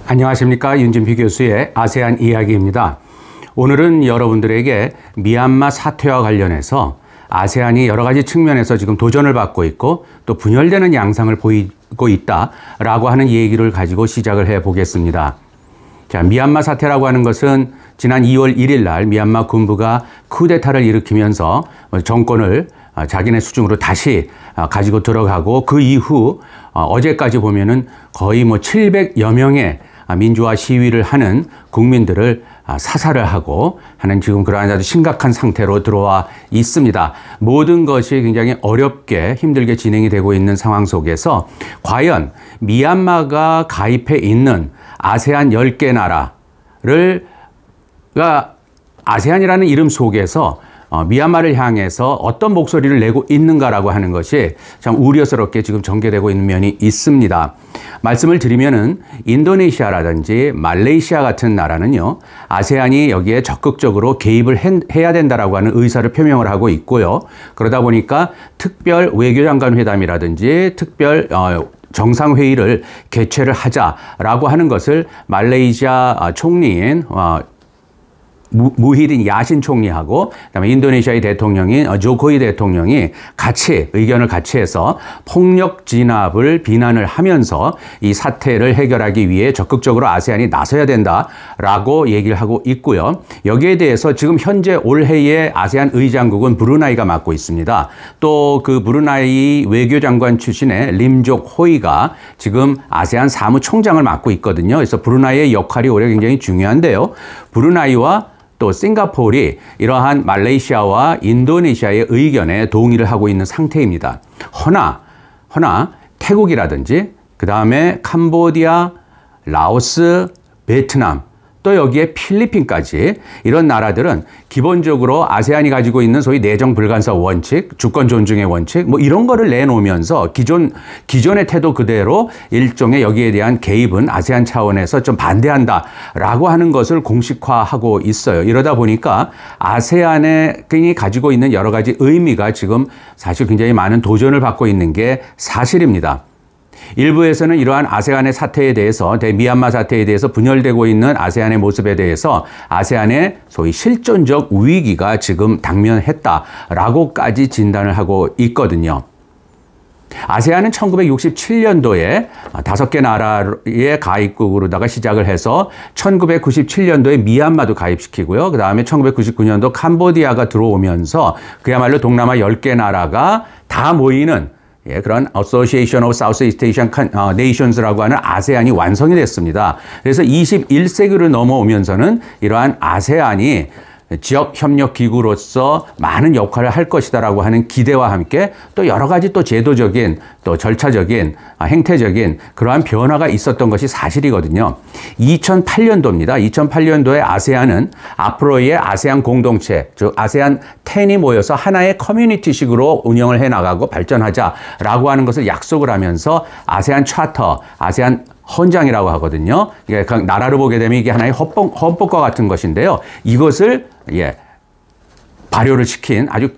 안녕하십니까. 윤진표 교수의 아세안 이야기입니다. 오늘은 여러분들에게 미얀마 사태와 관련해서 아세안이 여러 가지 측면에서 지금 도전을 받고 있고 또 분열되는 양상을 보이고 있다라고 하는 얘기를 가지고 시작을 해 보겠습니다. 자, 미얀마 사태라고 하는 것은 지난 2월 1일 날 미얀마 군부가 쿠데타를 일으키면서 정권을 자기네 수중으로 다시 가지고 들어가고 그 이후 어제까지 보면은 거의 700여 명의 민주화 시위를 하는 국민들을 사살을 하고 하는 지금 그러한 아주 심각한 상태로 들어와 있습니다. 모든 것이 굉장히 어렵게 힘들게 진행이 되고 있는 상황 속에서 과연 미얀마가 가입해 있는 아세안 10개 나라를 아세안이라는 이름 속에서 미얀마를 향해서 어떤 목소리를 내고 있는가라고 하는 것이 참 우려스럽게 지금 전개되고 있는 면이 있습니다. 말씀을 드리면은 인도네시아라든지 말레이시아 같은 나라는요, 아세안이 여기에 적극적으로 개입을 해야 된다라고 하는 의사를 표명을 하고 있고요. 그러다 보니까 특별 외교장관 회담이라든지 특별 정상회의를 개최를 하자라고 하는 것을 말레이시아 총리인 무히딘 야신 총리하고 그다음에 인도네시아의 대통령인 조코이 대통령이 같이 의견을 같이 해서 폭력 진압을 비난을 하면서 이 사태를 해결하기 위해 적극적으로 아세안이 나서야 된다라고 얘기를 하고 있고요. 여기에 대해서 지금 현재 올해의 아세안 의장국은 브루나이가 맡고 있습니다. 또 그 브루나이 외교장관 출신의 림족 호이가 지금 아세안 사무총장을 맡고 있거든요. 그래서 브루나이의 역할이 올해 굉장히 중요한데요. 브루나이와 또 싱가포르이 이러한 말레이시아와 인도네시아의 의견에 동의를 하고 있는 상태입니다. 허나 태국이라든지 그 다음에 캄보디아, 라오스, 베트남 또 여기에 필리핀까지 이런 나라들은 기본적으로 아세안이 가지고 있는 소위 내정 불간섭 원칙, 주권 존중의 원칙 이런 거를 내놓으면서 기존의 태도 그대로 일종의 여기에 대한 개입은 아세안 차원에서 좀 반대한다라고 하는 것을 공식화하고 있어요. 이러다 보니까 아세안이 가지고 있는 여러 가지 의미가 지금 사실 굉장히 많은 도전을 받고 있는 게 사실입니다. 일부에서는 이러한 아세안의 사태에 대해서 미얀마 사태에 대해서 분열되고 있는 아세안의 모습에 대해서 아세안의 소위 실존적 위기가 지금 당면했다라고까지 진단을 하고 있거든요. 아세안은 1967년도에 5개 나라의 가입국으로다가 시작을 해서 1997년도에 미얀마도 가입시키고요. 그 다음에 1999년도 캄보디아가 들어오면서 그야말로 동남아 10개 나라가 다 모이는 그런 Association of Southeast Asian Nations라고 하는 아세안이 완성이 됐습니다. 그래서 21세기로 넘어오면서는 이러한 아세안이 지역협력기구로서 많은 역할을 할 것이다라고 하는 기대와 함께 또 여러 가지 또 제도적인 또 절차적인 행태적인 그러한 변화가 있었던 것이 사실이거든요. 2008년도입니다. 2008년도에 아세안은 앞으로의 아세안 공동체, 즉 아세안 10이 모여서 하나의 커뮤니티식으로 운영을 해나가고 발전하자라고 하는 것을 약속을 하면서 아세안 차터, 아세안 헌장이라고 하거든요. 이게 나라로 보게 되면 이게 하나의 헌법과 같은 것인데요. 이것을 발효를 시킨 아주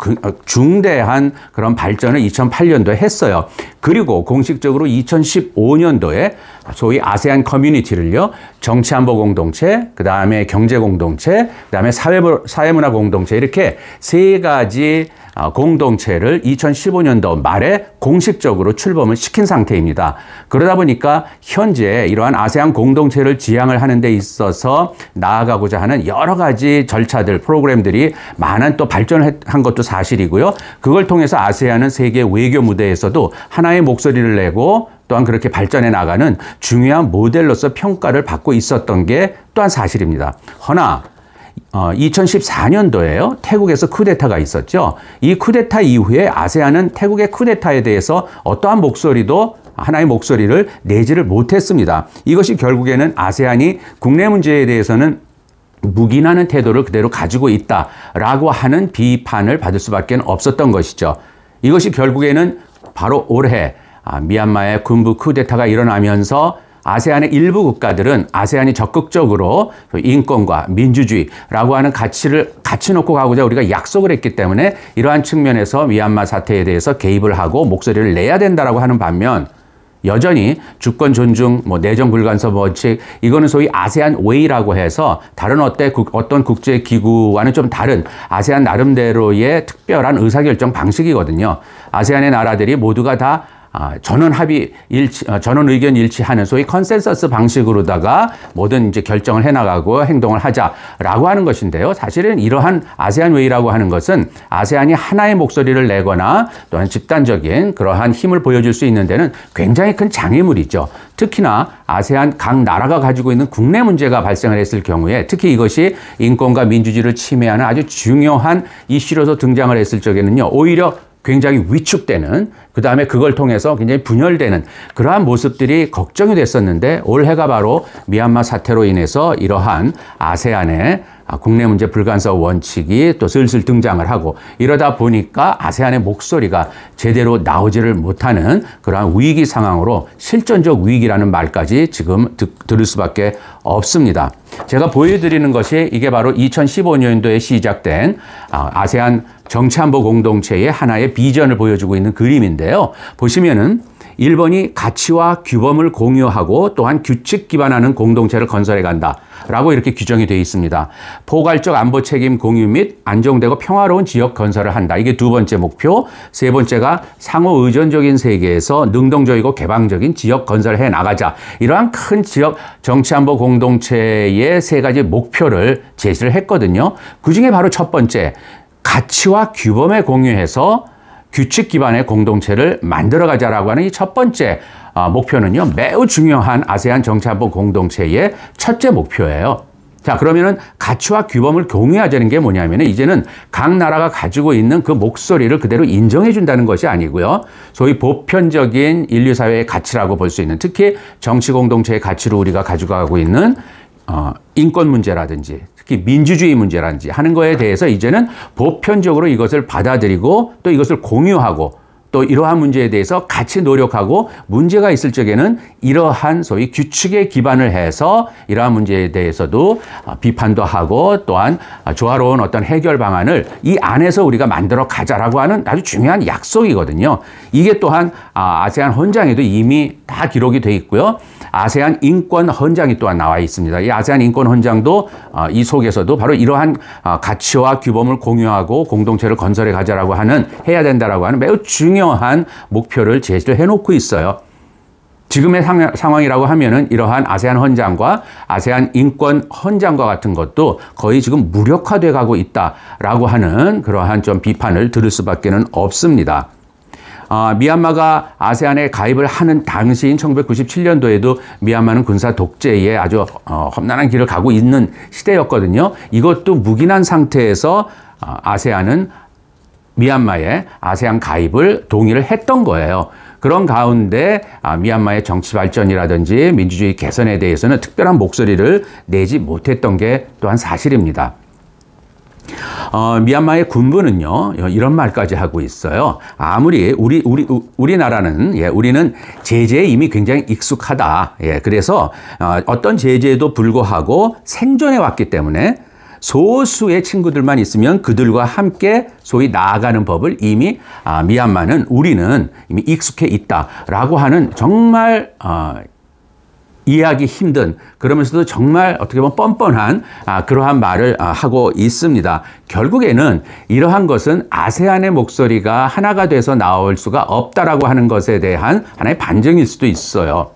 중대한 그런 발전을 2008년도에 했어요. 그리고 공식적으로 2015년도에 소위 아세안 커뮤니티를요, 정치안보 공동체, 그 다음에 경제 공동체, 그 다음에 사회문화 공동체 이렇게 3가지 공동체를 2015년도 말에 공식적으로 출범을 시킨 상태입니다. 그러다 보니까 현재 이러한 아세안 공동체를 지향을 하는 데 있어서 나아가고자 하는 여러 가지 절차들, 프로그램들이 많은 또 발전을 한 것도 사실이고요. 그걸 통해서 아세안은 세계 외교 무대에서도 하나의 목소리를 내고 또한 그렇게 발전해 나가는 중요한 모델로서 평가를 받고 있었던 게 또한 사실입니다. 허나 2014년도에요. 태국에서 쿠데타가 있었죠. 이 쿠데타 이후에 아세안은 태국의 쿠데타에 대해서 어떠한 하나의 목소리를 내지를 못했습니다. 이것이 결국에는 아세안이 국내 문제에 대해서는 묵인하는 태도를 그대로 가지고 있다라고 하는 비판을 받을 수밖에 없었던 것이죠. 이것이 결국에는 바로 올해 미얀마의 군부 쿠데타가 일어나면서 아세안의 일부 국가들은 아세안이 적극적으로 인권과 민주주의라고 하는 가치를 같이 놓고 가고자 우리가 약속을 했기 때문에 이러한 측면에서 미얀마 사태에 대해서 개입을 하고 목소리를 내야 된다라고 하는 반면 여전히 주권 존중, 내정 불간섭 원칙, 이거는 소위 아세안 웨이라고 해서 다른 어떤 국제 기구와는 좀 다른 아세안 나름대로의 특별한 의사결정 방식이거든요. 아세안의 나라들이 모두가 다 전원 전원 의견 일치하는 소위 컨센서스 방식으로다가 모든 이제 결정을 해나가고 행동을 하자라고 하는 것인데요. 사실은 이러한 아세안 웨이라고 하는 것은 아세안이 하나의 목소리를 내거나 또한 집단적인 그러한 힘을 보여줄 수 있는 데는 굉장히 큰 장애물이죠. 특히나 아세안 각 나라가 가지고 있는 국내 문제가 발생을 했을 경우에 특히 이것이 인권과 민주주의를 침해하는 아주 중요한 이슈로서 등장을 했을 적에는요. 오히려 굉장히 위축되는, 그 다음에 그걸 통해서 굉장히 분열되는 그러한 모습들이 걱정이 됐었는데 올해가 바로 미얀마 사태로 인해서 이러한 아세안의 국내 문제 불간섭 원칙이 또 슬슬 등장을 하고 이러다 보니까 아세안의 목소리가 제대로 나오지를 못하는 그러한 위기 상황으로 실존적 위기라는 말까지 지금 들을 수밖에 없습니다. 제가 보여드리는 것이 이게 바로 2015년도에 시작된 아세안 정치안보 공동체의 하나의 비전을 보여주고 있는 그림인데요. 보시면은 일본이 가치와 규범을 공유하고 또한 규칙 기반하는 공동체를 건설해 간다라고 이렇게 규정이 되어 있습니다. 포괄적 안보 책임 공유 및 안정되고 평화로운 지역 건설을 한다. 이게 두 번째 목표. 세 번째가 상호 의존적인 세계에서 능동적이고 개방적인 지역 건설을 해 나가자. 이러한 큰 지역 정치안보 공동체의 세 가지 목표를 제시를 했거든요. 그중에 바로 첫 번째, 가치와 규범에 공유해서 규칙 기반의 공동체를 만들어가자라고 하는 이 첫 번째 목표는요, 매우 중요한 아세안 정치안보 공동체의 첫째 목표예요. 자, 그러면은 가치와 규범을 공유하자는 게 뭐냐면은 이제는 각 나라가 가지고 있는 그 목소리를 그대로 인정해 준다는 것이 아니고요. 소위 보편적인 인류 사회의 가치라고 볼 수 있는, 특히 정치 공동체의 가치로 우리가 가지고 가고 있는 인권 문제라든지 특히 민주주의 문제라든지 하는 거에 대해서 이제는 보편적으로 이것을 받아들이고 또 이것을 공유하고 또 이러한 문제에 대해서 같이 노력하고 문제가 있을 적에는 이러한 소위 규칙에 기반을 해서 이러한 문제에 대해서도 비판도 하고 또한 조화로운 어떤 해결 방안을 이 안에서 우리가 만들어 가자라고 하는 아주 중요한 약속이거든요. 이게 또한 아세안 헌장에도 이미 다 기록이 돼 있고요. 아세안 인권 헌장이 또한 나와 있습니다. 이 아세안 인권 헌장도 이 속에서도 바로 이러한 가치와 규범을 공유하고 공동체를 건설해 가자라고 하는 해야 된다라고 하는 매우 중요한 목표를 제시를 해놓고 있어요. 지금의 상황이라고 하면은 이러한 아세안 헌장과 아세안 인권 헌장과 같은 것도 거의 지금 무력화돼 가고 있다라고 하는 그러한 좀 비판을 들을 수밖에는 없습니다. 미얀마가 아세안에 가입을 하는 당시인 1997년도에도 미얀마는 군사 독재에 아주 험난한 길을 가고 있는 시대였거든요. 이것도 묵인한 상태에서 아세안은 미얀마의 아세안 가입을 동의를 했던 거예요. 그런 가운데 미얀마의 정치 발전이라든지 민주주의 개선에 대해서는 특별한 목소리를 내지 못했던 게 또한 사실입니다. 미얀마의 군부는요, 이런 말까지 하고 있어요. 아무리 우리나라는, 우리는 제재에 이미 굉장히 익숙하다. 그래서 어떤 제재에도 불구하고 생존해 왔기 때문에 소수의 친구들만 있으면 그들과 함께 소위 나아가는 법을 이미 우리는 이미 익숙해 있다라고 하는 정말 이해하기 힘든, 그러면서도 정말 어떻게 보면 뻔뻔한 그러한 말을 하고 있습니다. 결국에는 이러한 것은 아세안의 목소리가 하나가 돼서 나올 수가 없다라고 하는 것에 대한 하나의 반증일 수도 있어요.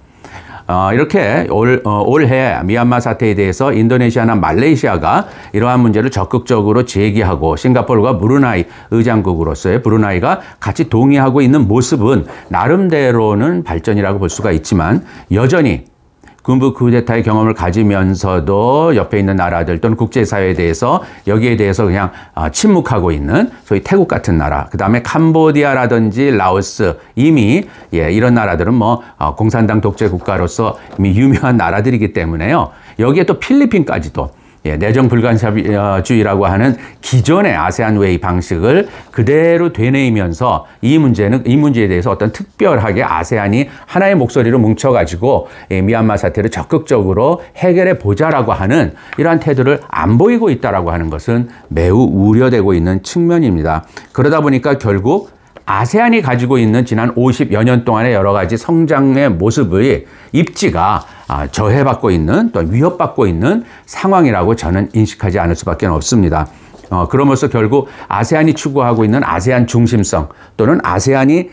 이렇게 올해 미얀마 사태에 대해서 인도네시아나 말레이시아가 이러한 문제를 적극적으로 제기하고 싱가포르와 브루나이 의장국으로서의 브루나이가 같이 동의하고 있는 모습은 나름대로는 발전이라고 볼 수가 있지만 여전히 군부 쿠데타의 경험을 가지면서도 옆에 있는 나라들 또는 국제사회에 대해서 여기에 대해서 그냥 침묵하고 있는 소위 태국 같은 나라, 그 다음에 캄보디아라든지 라오스, 이미 이런 나라들은 공산당 독재 국가로서 이미 유명한 나라들이기 때문에요. 여기에 또 필리핀까지도 내정 불간섭주의라고 하는 기존의 아세안 웨이 방식을 그대로 되뇌이면서 이 문제에 대해서 어떤 특별하게 아세안이 하나의 목소리로 뭉쳐가지고 미얀마 사태를 적극적으로 해결해 보자라고 하는 이러한 태도를 안 보이고 있다라고 하는 것은 매우 우려되고 있는 측면입니다. 그러다 보니까 결국 아세안이 가지고 있는 지난 50여 년 동안의 여러 가지 성장의 모습의 입지가 저해받고 있는 또 위협받고 있는 상황이라고 저는 인식하지 않을 수밖에 없습니다. 그러면서 결국 아세안이 추구하고 있는 아세안 중심성 또는 아세안이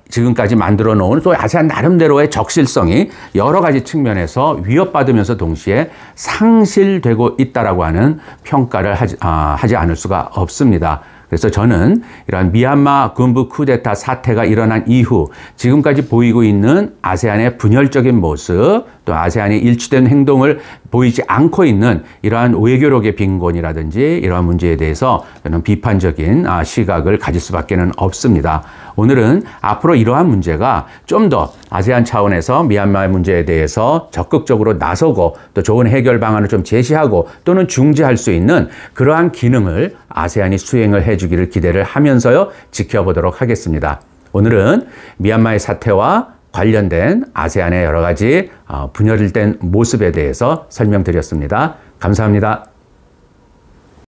지금까지 만들어 놓은 또 아세안 나름대로의 적실성이 여러 가지 측면에서 위협받으면서 동시에 상실되고 있다라고 하는 평가를 하지 않을 수가 없습니다. 그래서 저는 이러한 미얀마 군부 쿠데타 사태가 일어난 이후 지금까지 보이고 있는 아세안의 분열적인 모습 또 아세안이 일치된 행동을 보이지 않고 있는 이러한 외교력의 빈곤이라든지 이러한 문제에 대해서 저는 비판적인 시각을 가질 수밖에 없습니다. 오늘은 앞으로 이러한 문제가 좀 더 아세안 차원에서 미얀마의 문제에 대해서 적극적으로 나서고 또 좋은 해결 방안을 좀 제시하고 또는 중재할 수 있는 그러한 기능을 아세안이 수행을 해주기를 기대를 하면서요 지켜보도록 하겠습니다. 오늘은 미얀마의 사태와 관련된 아세안의 여러 가지 분열된 모습에 대해서 설명드렸습니다. 감사합니다.